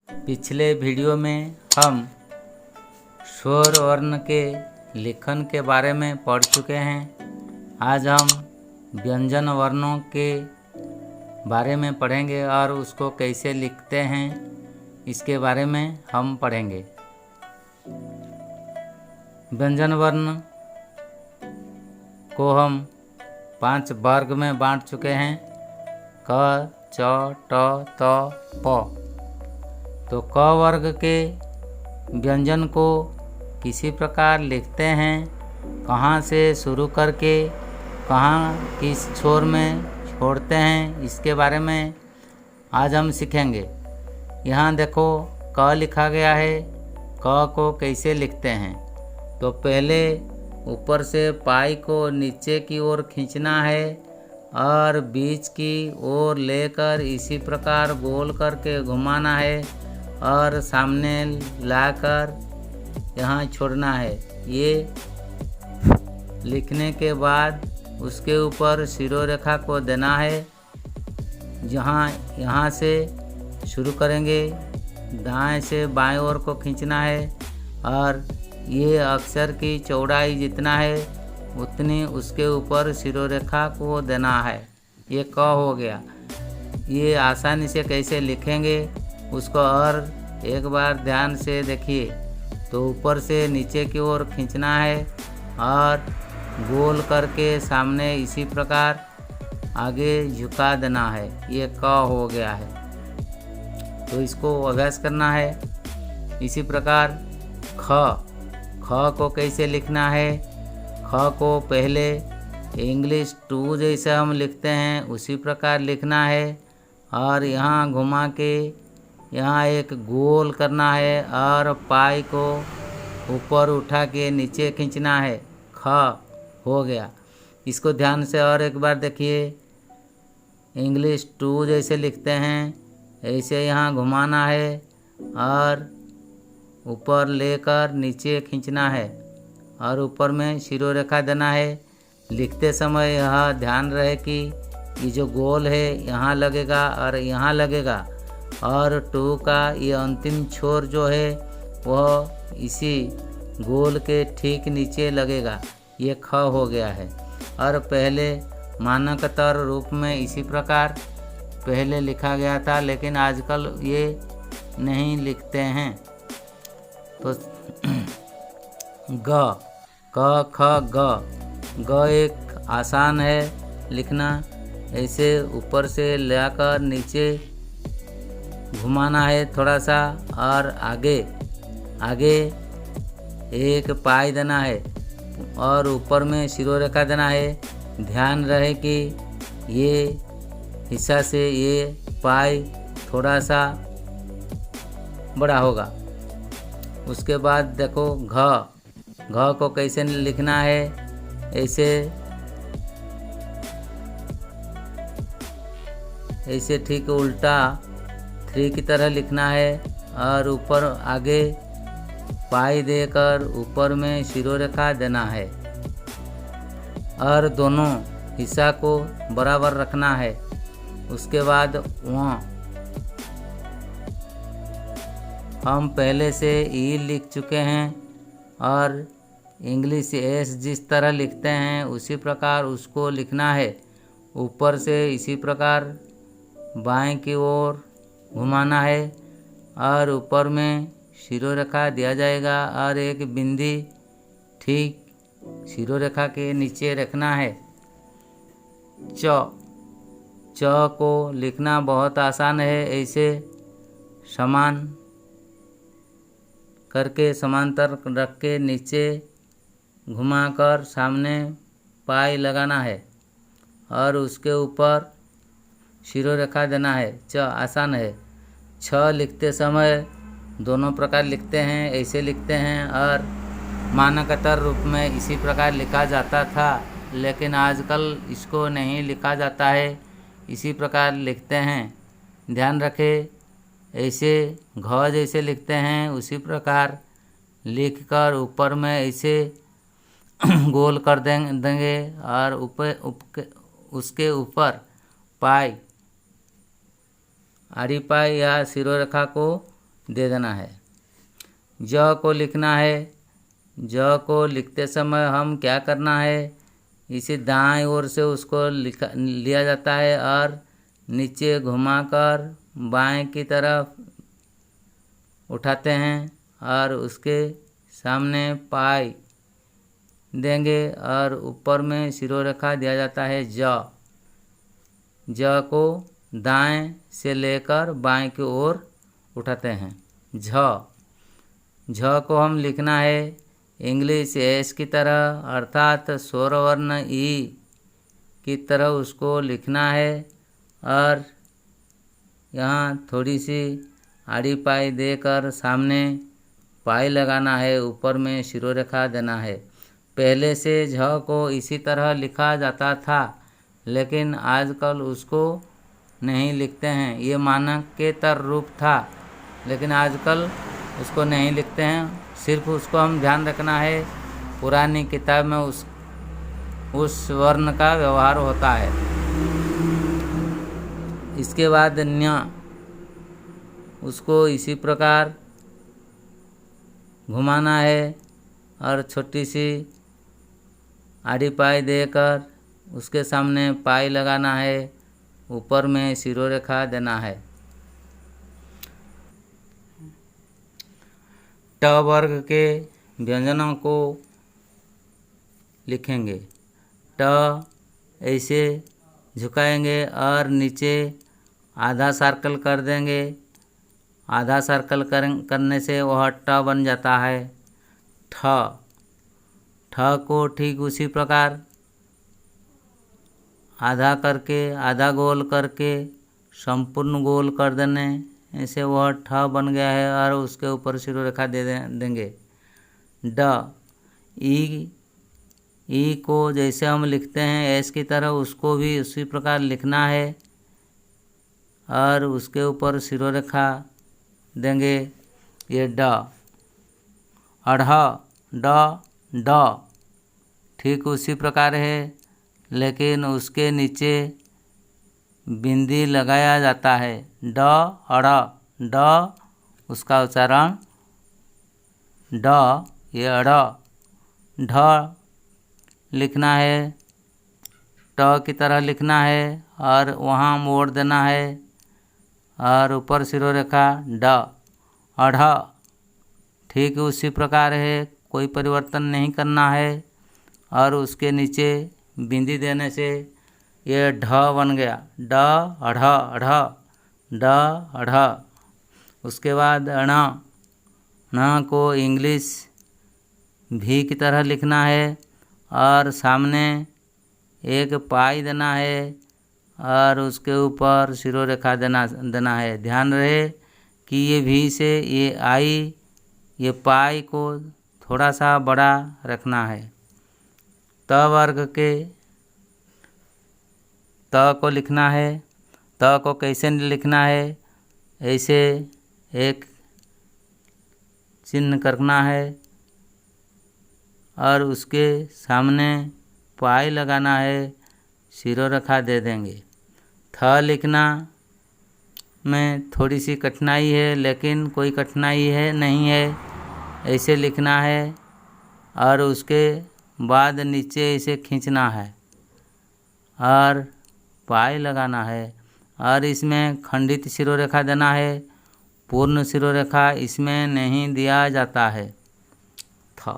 पिछले वीडियो में हम स्वर वर्ण के लेखन के बारे में पढ़ चुके हैं। आज हम व्यंजन वर्णों के बारे में पढ़ेंगे और उसको कैसे लिखते हैं इसके बारे में हम पढ़ेंगे। व्यंजन वर्ण को हम 5 वर्ग में बांट चुके हैं। क, च, ट, त, प। तो क वर्ग के व्यंजन को किसी प्रकार लिखते हैं, कहाँ से शुरू करके कहाँ किस छोर में छोड़ते हैं, इसके बारे में आज हम सीखेंगे। यहाँ देखो क लिखा गया है। क को कैसे लिखते हैं, तो पहले ऊपर से पाई को नीचे की ओर खींचना है और बीच की ओर लेकर इसी प्रकार गोल करके घुमाना है और सामने लाकर यहाँ छोड़ना है। ये लिखने के बाद उसके ऊपर शिरोरेखा को देना है। यहाँ से शुरू करेंगे, दाएं से बाएं ओर को खींचना है और ये अक्षर की चौड़ाई जितना है उतनी उसके ऊपर शिरोरेखा को देना है। ये क हो गया। ये आसानी से कैसे लिखेंगे उसको और एक बार ध्यान से देखिए। तो ऊपर से नीचे की ओर खींचना है और गोल करके सामने इसी प्रकार आगे झुका देना है। ये क हो गया है। तो इसको अभ्यास करना है। इसी प्रकार ख को कैसे लिखना है। ख को पहले इंग्लिश 2 जैसे हम लिखते हैं उसी प्रकार लिखना है और यहाँ घुमा के यहाँ एक गोल करना है और पाई को ऊपर उठा के नीचे खींचना है। ख हो गया। इसको ध्यान से और एक बार देखिए। इंग्लिश 2 जैसे लिखते हैं ऐसे यहाँ घुमाना है और ऊपर लेकर नीचे खींचना है और ऊपर में शिरोरेखा देना है। लिखते समय यह ध्यान रहे कि ये जो गोल है यहाँ लगेगा और यहाँ लगेगा और 2 का ये अंतिम छोर जो है वह इसी गोल के ठीक नीचे लगेगा। ये ख हो गया है। और पहले मानकतर रूप में इसी प्रकार पहले लिखा गया था, लेकिन आजकल ये नहीं लिखते हैं। तो ग, क, ख, ग एक आसान है लिखना। ऐसे ऊपर से लाकर नीचे घुमाना है थोड़ा सा और आगे एक पाई देना है और ऊपर में शिरोरेखा देना है। ध्यान रहे कि ये हिस्सा से ये पाई थोड़ा सा बड़ा होगा। उसके बाद देखो घ को कैसे लिखना है। ऐसे ठीक उल्टा 3 की तरह लिखना है और ऊपर आगे पाई देकर ऊपर में शिरोरेखा देना है और दोनों हिस्सा को बराबर रखना है। उसके बाद वहाँ हम पहले से ई लिख चुके हैं और इंग्लिश एस जिस तरह लिखते हैं उसी प्रकार उसको लिखना है। ऊपर से इसी प्रकार बाएं की ओर घुमाना है और ऊपर में शिरोरेखा दिया जाएगा और एक बिंदी ठीक शिरोरेखा के नीचे रखना है। च को लिखना बहुत आसान है। ऐसे समान करके समांतर रख के नीचे घुमाकर सामने पाई लगाना है और उसके ऊपर शिरोरेखा देना है। च आसान है। छ लिखते समय दोनों प्रकार लिखते हैं, ऐसे लिखते हैं और मानकतर रूप में इसी प्रकार लिखा जाता था, लेकिन आजकल इसको नहीं लिखा जाता है, इसी प्रकार लिखते हैं। ध्यान रखें, ऐसे घ जैसे लिखते हैं उसी प्रकार लिखकर ऊपर में ऐसे गोल कर देंगे और उसके ऊपर पाई आड़ी पाई या शिरोरेखा को दे देना है। ज को लिखना है। ज को लिखते समय हम क्या करना है, इसे दाएं ओर से उसको लिया जाता है और नीचे घुमाकर बाएं की तरफ उठाते हैं और उसके सामने पाई देंगे और ऊपर में शिरोरेखा दिया जाता है ज। ज को दाएं से लेकर बाएं की ओर उठाते हैं। झ को हम लिखना है इंग्लिश एस की तरह, अर्थात स्वर वर्ण ई की तरह उसको लिखना है और यहाँ थोड़ी सी आड़ी पाई देकर सामने पाई लगाना है, ऊपर में शिरोरेखा देना है। पहले से झ को इसी तरह लिखा जाता था, लेकिन आजकल उसको नहीं लिखते हैं। ये मानकेतर रूप था, लेकिन आजकल उसको नहीं लिखते हैं। सिर्फ उसको हम ध्यान रखना है, पुरानी किताब में उस वर्ण का व्यवहार होता है। इसके बाद न्य, उसको इसी प्रकार घुमाना है और छोटी सी आड़ी पाई देकर उसके सामने पाई लगाना है, ऊपर में शिरोरेखा देना है। ट वर्ग के व्यंजनों को लिखेंगे। ट ऐसे झुकाएंगे और नीचे आधा सर्कल कर देंगे। आधा सर्कल करने से वह ट बन जाता है। ठ को ठीक उसी प्रकार आधा करके, आधा गोल करके संपूर्ण गोल कर देने, ऐसे वह ठ बन गया है और उसके ऊपर शिरोरेखा दे देंगे। ड, ई को जैसे हम लिखते हैं एस की तरह उसको भी उसी प्रकार लिखना है और उसके ऊपर शिरोरेखा देंगे। ये ड। अढ़, ड ठीक उसी प्रकार है, लेकिन उसके नीचे बिंदी लगाया जाता है। ड, अढ़, ड उसका उच्चारण ड, ये अढ़। ढ लिखना है, ट की तरह लिखना है और वहाँ मोड़ देना है और ऊपर शिरोरेखा ड। अढ़ ठीक उसी प्रकार है, कोई परिवर्तन नहीं करना है और उसके नीचे बिंदी देने से ये ढ बन गया। ड, अढ़, अढ़, ड, अढ़। उसके बाद अण, न को इंग्लिश भी की तरह लिखना है और सामने एक पाई देना है और उसके ऊपर शिरोरेखा देना है। ध्यान रहे कि ये भी से ये आई, ये पाई को थोड़ा सा बड़ा रखना है। त वर्ग के त को लिखना है। त को कैसे लिखना है, ऐसे एक चिन्ह करना है और उसके सामने पाई लगाना है, शिरोरेखा दे देंगे। थ लिखना में थोड़ी सी कठिनाई है, लेकिन कोई कठिनाई नहीं है, ऐसे लिखना है और उसके बाद नीचे इसे खींचना है और पाई लगाना है और इसमें खंडित शिरोरेखा देना है। पूर्ण शिरोरेखा इसमें नहीं दिया जाता है। थ,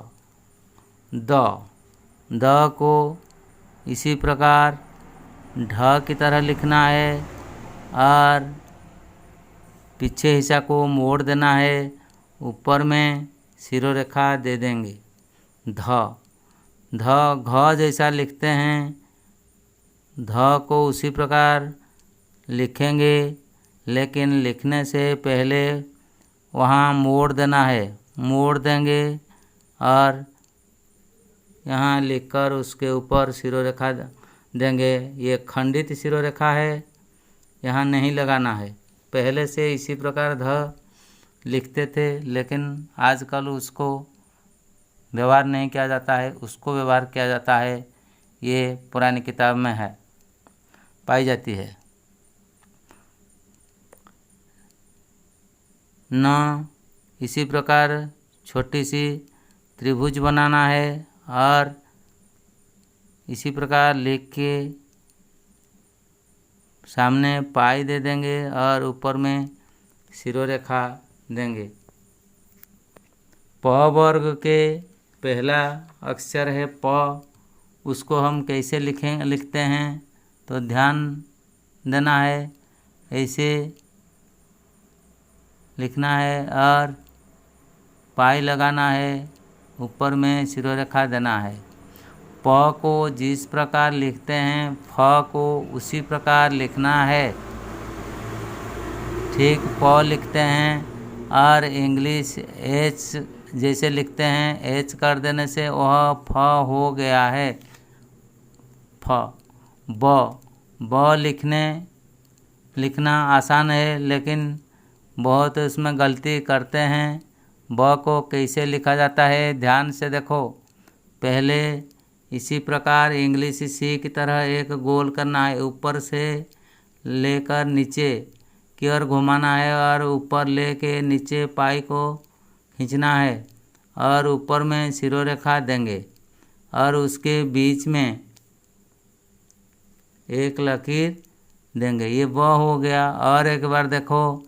द को इसी प्रकार ढ की तरह लिखना है और पीछे हिस्सा को मोड़ देना है, ऊपर में शिरोरेखा दे देंगे। ध, घ जैसा लिखते हैं, ध को उसी प्रकार लिखेंगे, लेकिन लिखने से पहले वहाँ मोड़ देना है। मोड़ देंगे और यहाँ लिखकर उसके ऊपर शिरोरेखा देंगे। ये खंडित शिरोरेखा है, यहाँ नहीं लगाना है। पहले से इसी प्रकार ध लिखते थे, लेकिन आजकल उसको व्यवहार नहीं किया जाता है, उसको व्यवहार किया जाता है। ये पुरानी किताब में है, पाई जाती है। न। इसी प्रकार छोटी सी त्रिभुज बनाना है और इसी प्रकार लिख के सामने पाई दे देंगे और ऊपर में शिरोरेखा देंगे। प वर्ग के पहला अक्षर है प, उसको हम कैसे लिखते हैं तो ध्यान देना है, ऐसे लिखना है और पाई लगाना है, ऊपर में शिरोरेखा देना है। प को जिस प्रकार लिखते हैं फ को उसी प्रकार लिखना है, ठीक प लिखते हैं और इंग्लिश एच जैसे लिखते हैं, एच कर देने से वह फ हो गया है। फ ब लिखना आसान है लेकिन बहुत इसमें गलती करते हैं। ब को कैसे लिखा जाता है ध्यान से देखो। पहले इसी प्रकार इंग्लिश सी की तरह एक गोल करना है, ऊपर से लेकर नीचे की ओर घुमाना है और ऊपर लेके नीचे पाई को खींचना है और ऊपर में शिरोरेखा देंगे और उसके बीच में एक लकीर देंगे। ये ब हो गया। और एक बार देखो,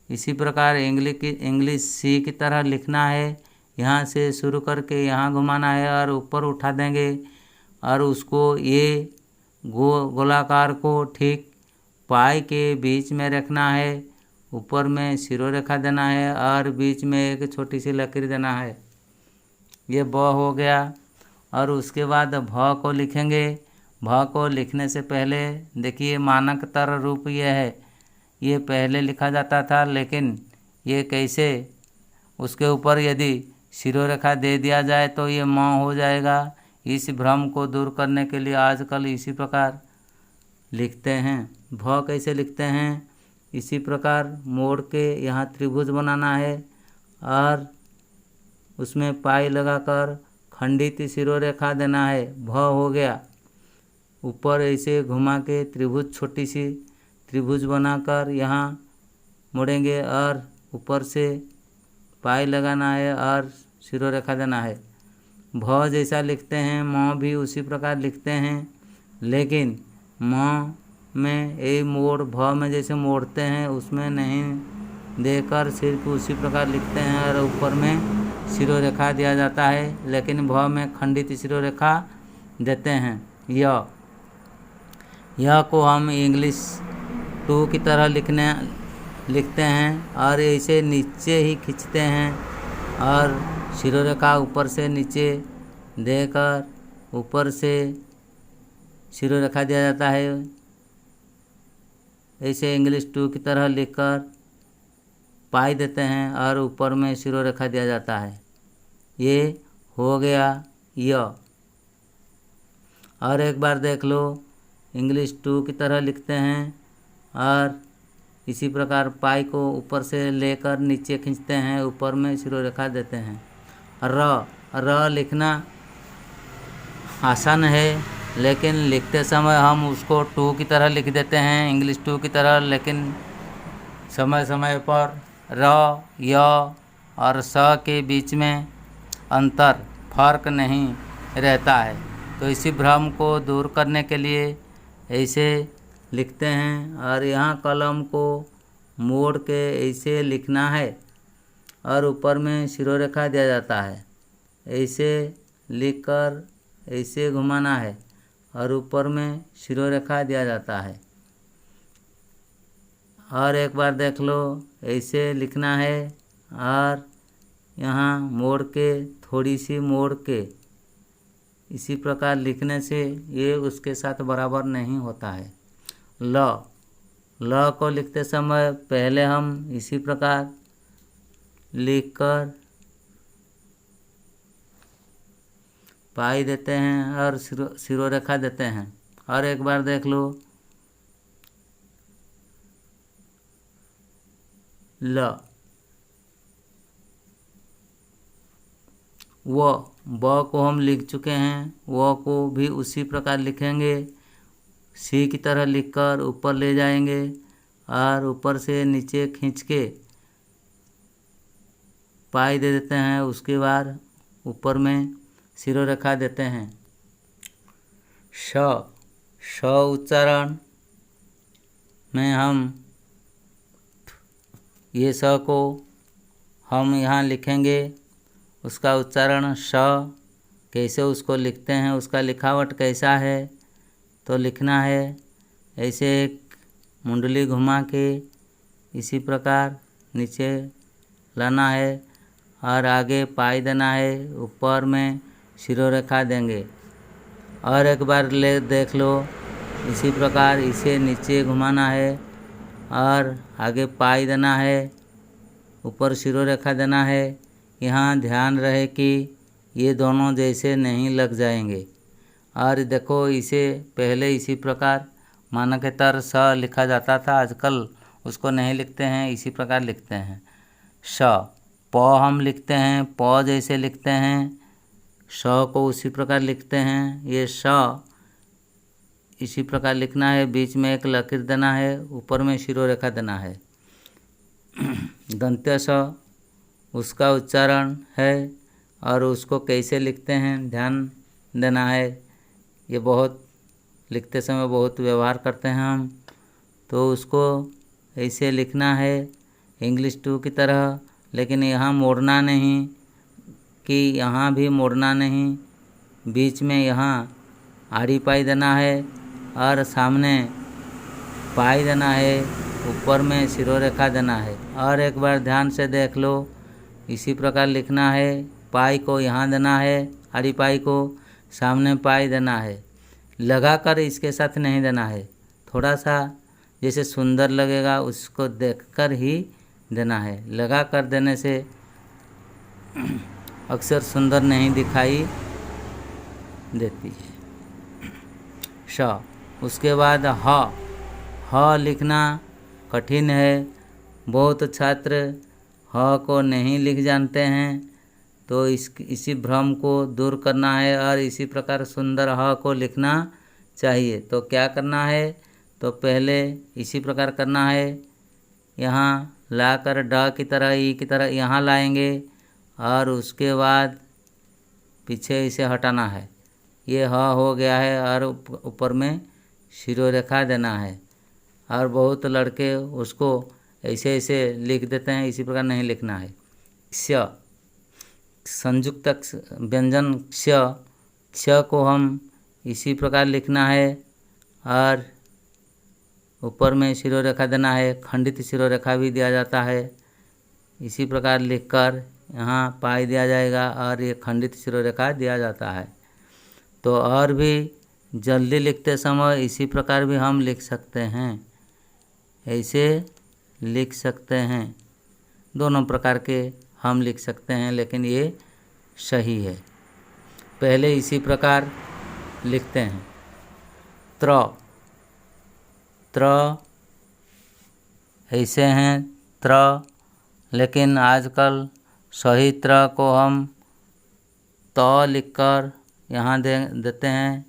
इसी प्रकार इंग्लिश सी की तरह लिखना है, यहाँ से शुरू करके यहाँ घुमाना है और ऊपर उठा देंगे और उसको ये गोलाकार को ठीक पाई के बीच में रखना है, ऊपर में शिरोरेखा देना है और बीच में एक छोटी सी लकीर देना है। ये ब हो गया। और उसके बाद भ को लिखेंगे। भ को लिखने से पहले देखिए मानकतर रूप ये है, ये पहले लिखा जाता था लेकिन ये कैसे, उसके ऊपर यदि शिरोरेखा दे दिया जाए तो ये म हो जाएगा। इस भ्रम को दूर करने के लिए आजकल इसी प्रकार लिखते हैं। भ कैसे लिखते हैं, इसी प्रकार मोड़ के यहाँ त्रिभुज बनाना है और उसमें पाई लगाकर खंडित शिरोरेखा देना है। भ हो गया। ऊपर ऐसे घुमा के त्रिभुज, छोटी सी त्रिभुज बनाकर यहाँ मुड़ेंगे और ऊपर से पाई लगाना है और शिरोरेखा देना है। भ जैसा लिखते हैं म भी उसी प्रकार लिखते हैं, लेकिन म में ए मोड़ भ में जैसे मोड़ते हैं उसमें नहीं देकर सिर्फ उसी प्रकार लिखते हैं और ऊपर में शिरोरेखा दिया जाता है, लेकिन भ में खंडित शिरोरेखा देते हैं। यह को हम इंग्लिश 2 की तरह लिखते हैं और ऐसे नीचे ही खींचते हैं और शिरोरेखा ऊपर से नीचे देकर ऊपर से शिरोरेखा दिया जाता है। ऐसे इंग्लिश 2 की तरह लिखकर पाई देते हैं और ऊपर में शिरोरेखा दिया जाता है। ये हो गया य। और एक बार देख लो, इंग्लिश 2 की तरह लिखते हैं और इसी प्रकार पाई को ऊपर से लेकर नीचे खींचते हैं, ऊपर में शिरोरेखा देते हैं। र लिखना आसान है लेकिन लिखते समय हम उसको 2 की तरह लिख देते हैं, इंग्लिश 2 की तरह, लेकिन समय समय पर र, य और स के बीच में अंतर, फर्क नहीं रहता है। तो इसी भ्रम को दूर करने के लिए ऐसे लिखते हैं और यहाँ कलम को मोड़ के ऐसे लिखना है और ऊपर में शिरोरेखा दिया जाता है। ऐसे लिखकर ऐसे घुमाना है और ऊपर में शिरोरेखा दिया जाता है। और एक बार देख लो, ऐसे लिखना है और यहाँ मोड़ के, थोड़ी सी मोड़ के, इसी प्रकार लिखने से ये उसके साथ बराबर नहीं होता है। ल को लिखते समय पहले हम इसी प्रकार लिखकर पाई देते हैं और शिरोरेखा देते हैं। और एक बार देख लो, ल ब को हम लिख चुके हैं, व को भी उसी प्रकार लिखेंगे, सी की तरह लिखकर ऊपर ले जाएंगे और ऊपर से नीचे खींच के पाई दे देते हैं, उसके बाद ऊपर में शिरोरेखा देते हैं। श उच्चारण में हम ये स को हम यहाँ लिखेंगे, उसका उच्चारण श कैसे उसको लिखते हैं, उसका लिखावट कैसा है, तो लिखना है ऐसे एक मुंडली घुमा के इसी प्रकार नीचे लाना है और आगे पाई देना है, ऊपर में शिरोरेखा देंगे। और एक बार ले देख लो, इसी प्रकार इसे नीचे घुमाना है और आगे पाई देना है, ऊपर शिरोरेखा देना है। यहाँ ध्यान रहे कि ये दोनों जैसे नहीं लग जाएंगे। और देखो, इसे पहले इसी प्रकार मानकेतर स लिखा जाता था, आजकल उसको नहीं लिखते हैं, इसी प्रकार लिखते हैं। श प हम लिखते हैं, प जैसे लिखते हैं, श को उसी प्रकार लिखते हैं। ये श इसी प्रकार लिखना है, बीच में एक लकीर देना है, ऊपर में शिरोरेखा देना है। दंत्य स उसका उच्चारण है और उसको कैसे लिखते हैं ध्यान देना है। ये बहुत लिखते समय बहुत व्यवहार करते हैं हम, तो उसको ऐसे लिखना है इंग्लिश 2 की तरह, लेकिन यहाँ मोड़ना नहीं, कि यहाँ भी मोड़ना नहीं, बीच में यहाँ आड़ी पाई देना है और सामने पाई देना है, ऊपर में शिरोरेखा देना है। और एक बार ध्यान से देख लो, इसी प्रकार लिखना है, पाई को यहाँ देना है, आड़ी पाई को सामने पाई देना है, लगाकर इसके साथ नहीं देना है, थोड़ा सा जैसे सुंदर लगेगा उसको देखकर ही देना है। लगा कर देने से अक्सर सुंदर नहीं दिखाई देती है। श उसके बाद ह लिखना कठिन है, बहुत छात्र ह को नहीं लिख जानते हैं, तो इसी भ्रम को दूर करना है और इसी प्रकार सुंदर ह को लिखना चाहिए। तो क्या करना है, तो पहले इसी प्रकार करना है, यहाँ लाकर ड की तरह ई की तरह यहाँ लाएंगे और उसके बाद पीछे इसे हटाना है। ये ह हो गया है और ऊपर में शिरोरेखा देना है। और बहुत लड़के उसको ऐसे ऐसे लिख देते हैं, इसी प्रकार नहीं लिखना है। क्ष संयुक्त व्यंजन क्ष को हम इसी प्रकार लिखना है और ऊपर में शिरोरेखा देना है, खंडित शिरोरेखा भी दिया जाता है। इसी प्रकार लिखकर यहाँ पाई दिया जाएगा और ये खंडित शिरोरेखा दिया जाता है। तो और भी जल्दी लिखते समय इसी प्रकार भी हम लिख सकते हैं, ऐसे लिख सकते हैं, दोनों प्रकार के हम लिख सकते हैं, लेकिन ये सही है। पहले इसी प्रकार लिखते हैं, त्र ऐसे हैं त्र, लेकिन आजकल सही त्र को हम त लिखकर यहाँ देते हैं,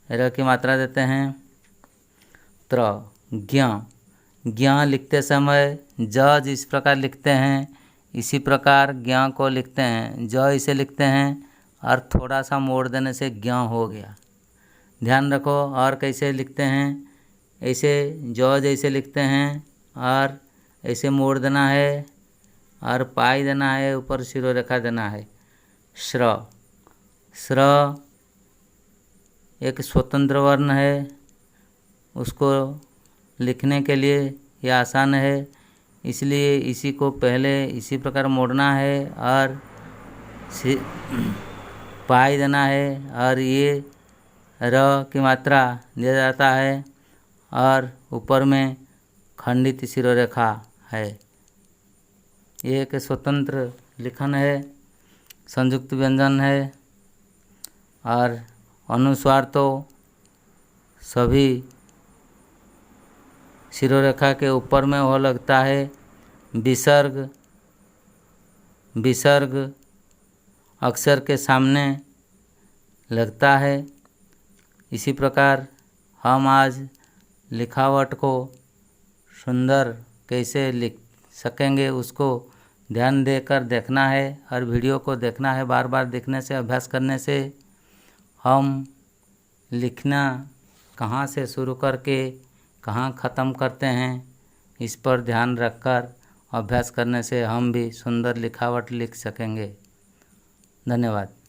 र की मात्रा देते हैं। त्र ज्ञ लिखते समय ज जिस प्रकार लिखते हैं इसी प्रकार ज्ञ को लिखते हैं, ज इसे लिखते हैं और थोड़ा सा मोड़ देने से ज्ञ हो गया। ध्यान रखो। और कैसे लिखते हैं, ऐसे ज जैसे लिखते हैं और ऐसे मोड़ देना है और पाई देना है, ऊपर शिरोरेखा देना है। श्र एक स्वतंत्र वर्ण है, उसको लिखने के लिए ये आसान है, इसलिए इसी को पहले इसी प्रकार मोड़ना है और पाई देना है और ये र की मात्रा दिया जाता है और ऊपर में खंडित शिरोरेखा है। ये एक स्वतंत्र लिखन है, संयुक्त व्यंजन है। और अनुस्वार तो सभी शिरोरेखा के ऊपर में हो लगता है। विसर्ग अक्षर के सामने लगता है। इसी प्रकार हम आज लिखावट को सुंदर कैसे लिख सकेंगे उसको ध्यान देकर देखना है और वीडियो को देखना है। बार बार देखने से, अभ्यास करने से हम लिखना कहाँ से शुरू करके कहाँ ख़त्म करते हैं, इस पर ध्यान रखकर अभ्यास करने से हम भी सुंदर लिखावट लिख सकेंगे। धन्यवाद।